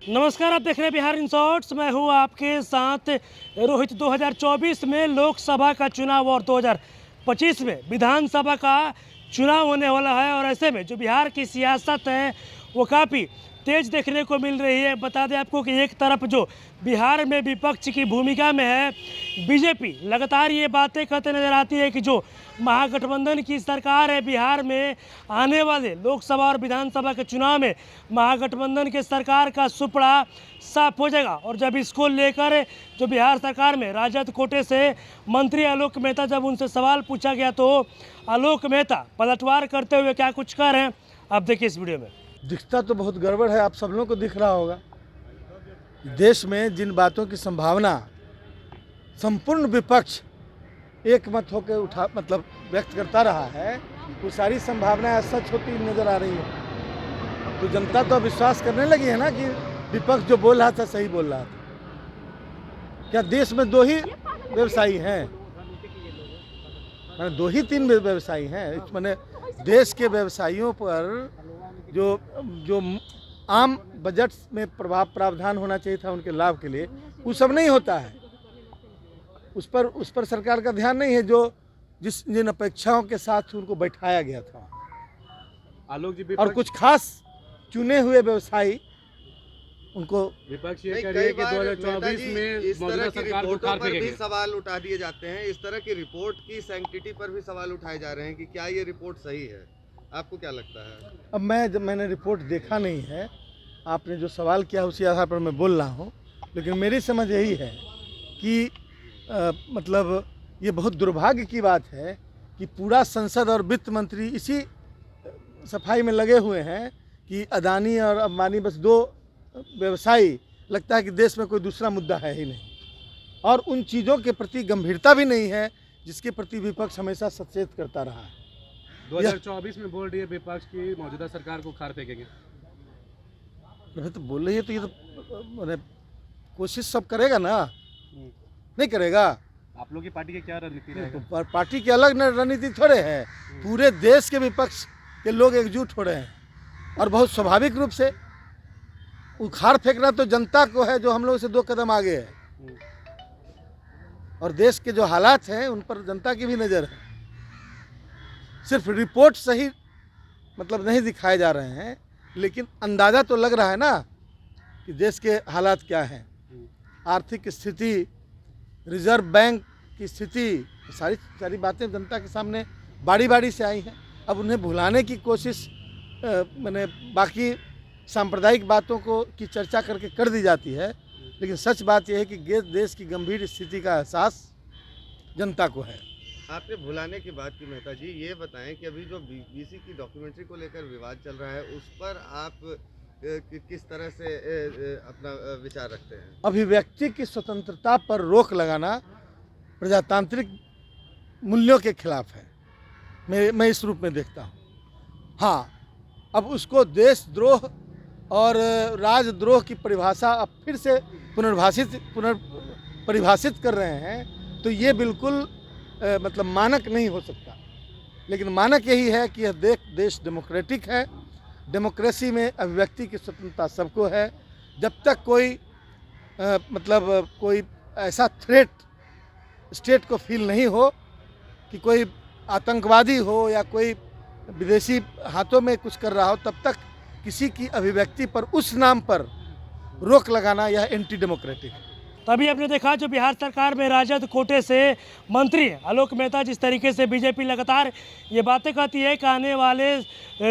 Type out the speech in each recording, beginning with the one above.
नमस्कार, आप देख रहे हैं बिहार इन शॉर्ट्स। मैं हूं आपके साथ रोहित। 2024 में लोकसभा का चुनाव और 2025 में विधानसभा का चुनाव होने वाला है और ऐसे में जो बिहार की सियासत है वो काफ़ी तेज देखने को मिल रही है। बता दें आपको कि एक तरफ जो बिहार में विपक्ष की भूमिका में है बीजेपी, लगातार ये बातें करते नजर आती है कि जो महागठबंधन की सरकार है बिहार में, आने वाले लोकसभा और विधानसभा के चुनाव में महागठबंधन के सरकार का सुपड़ा साफ हो जाएगा। और जब इसको लेकर जो बिहार सरकार में राजद कोटे से मंत्री आलोक मेहता, जब उनसे सवाल पूछा गया तो आलोक मेहता पलटवार करते हुए क्या कुछ कह रहे हैं आप देखिए इस वीडियो में। दिखता तो बहुत गड़बड़ है, आप सब लोगों को दिख रहा होगा। देश में जिन बातों की संभावना संपूर्ण विपक्ष एक मत होकर व्यक्त करता रहा है, वो सारी संभावनाएं सच होती नजर आ रही है। तो जनता तो विश्वास करने लगी है ना कि विपक्ष जो बोल रहा था सही बोल रहा था। क्या देश में दो ही व्यवसायी हैं? मैंने दो ही तीन व्यवसायी हैं। मैंने देश के व्यवसायियों पर जो आम बजट में प्रावधान होना चाहिए था उनके लाभ के लिए, वो सब नहीं होता है। उस पर सरकार का ध्यान नहीं है जो जिन अपेक्षाओं के साथ उनको बैठाया गया था। आलोक जी, और कुछ खास चुने हुए व्यवसायी उनको विपक्ष ये कह रही है कि 2024 में मौजूदा सरकार को खार फेंकेंगे। सवाल उठा दिए जाते हैं, इस तरह की रिपोर्ट की सैंक्टिटी पर भी सवाल उठाए जा रहे हैं कि क्या ये रिपोर्ट सही है? आपको क्या लगता है? अब मैंने रिपोर्ट देखा नहीं है, आपने जो सवाल किया उसी आधार पर मैं बोल रहा हूँ। लेकिन मेरी समझ यही है कि ये बहुत दुर्भाग्य की बात है कि पूरा संसद और वित्त मंत्री इसी सफाई में लगे हुए हैं कि अदानी और अंबानी बस दो व्यवसायी, लगता है कि देश में कोई दूसरा मुद्दा है ही नहीं, और उन चीज़ों के प्रति गंभीरता भी नहीं है जिसके प्रति विपक्ष हमेशा सचेत करता रहा है। 2024 में बोल रही है विपक्ष की मौजूदा सरकार को खार फेंकेंगे। तो बोल रही है तो ये तो कोशिश सब करेगा ना, नहीं करेगा? आप लोग की पार्टी की क्या रणनीति रहेगा? तो पार्टी की अलग रणनीति थोड़े है, पूरे देश के विपक्ष के लोग एकजुट हो रहे हैं और बहुत स्वाभाविक रूप से उखाड़ फेंकना तो जनता को है जो हम लोग से 2 कदम आगे है। और देश के जो हालात हैं उन पर जनता की भी नज़र है। सिर्फ रिपोर्ट सही नहीं दिखाए जा रहे हैं, लेकिन अंदाज़ा तो लग रहा है ना कि देश के हालात क्या हैं। आर्थिक स्थिति, रिजर्व बैंक की स्थिति, सारी बातें जनता के सामने बारी बारी से आई हैं। अब उन्हें भुलाने की कोशिश बाकी सांप्रदायिक बातों की चर्चा करके कर दी जाती है, लेकिन सच बात यह है कि देश की गंभीर स्थिति का एहसास जनता को है। आपने भुलाने की बात की मेहता जी, ये बताएं कि अभी जो बीसी की डॉक्यूमेंट्री को लेकर विवाद चल रहा है उस पर आप किस तरह से अपना विचार रखते हैं? अभिव्यक्ति की स्वतंत्रता पर रोक लगाना प्रजातांत्रिक मूल्यों के खिलाफ है, मैं इस रूप में देखता हूँ। हाँ, अब उसको देशद्रोह और राजद्रोह की परिभाषा अब फिर से पुनर्परिभाषित कर रहे हैं, तो ये बिल्कुल मानक नहीं हो सकता। लेकिन मानक यही है कि यह देश डेमोक्रेटिक है। डेमोक्रेसी में अभिव्यक्ति की स्वतंत्रता सबको है। जब तक कोई ऐसा थ्रेट स्टेट को फील नहीं हो कि कोई आतंकवादी हो या कोई विदेशी हाथों में कुछ कर रहा हो, तब तक किसी की अभिव्यक्ति पर उस नाम पर रोक लगाना यह एंटी डेमोक्रेटिक है। तभी आपने देखा जो बिहार सरकार में राजद कोटे से मंत्री आलोक मेहता, जिस तरीके से बीजेपी लगातार ये बातें कहती है कि आने वाले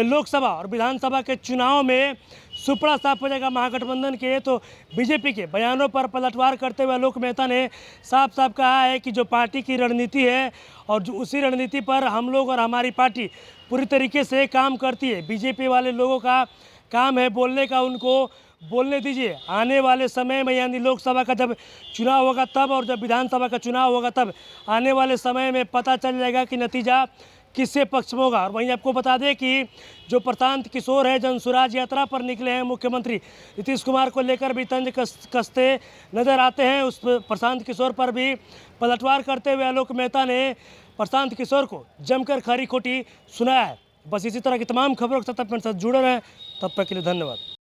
लोकसभा और विधानसभा के चुनाव में सुपड़ा साफ हो जाएगा महागठबंधन के, तो बीजेपी के बयानों पर पलटवार करते हुए आलोक मेहता ने साफ साफ कहा है कि जो पार्टी की रणनीति है और जो उसी रणनीति पर हम लोग और हमारी पार्टी पूरी तरीके से काम करती है। बीजेपी वाले लोगों का काम है बोलने का, उनको बोलने दीजिए। आने वाले समय में यानी लोकसभा का जब चुनाव होगा तब और जब विधानसभा का चुनाव होगा तब आने वाले समय में पता चल जाएगा कि नतीजा किससे पक्ष में होगा। और वहीं आपको बता दें कि जो प्रशांत किशोर है जनसुराज यात्रा पर निकले हैं, मुख्यमंत्री नीतीश कुमार को लेकर भी तंज कसते नजर आते हैं। उस प्रशांत किशोर पर भी पलटवार करते हुए आलोक मेहता ने प्रशांत किशोर को जमकर खरी खोटी सुनाया है। बस इसी तरह की तमाम खबरों के साथ अपने साथ जुड़े रहें। तब तक के लिए धन्यवाद।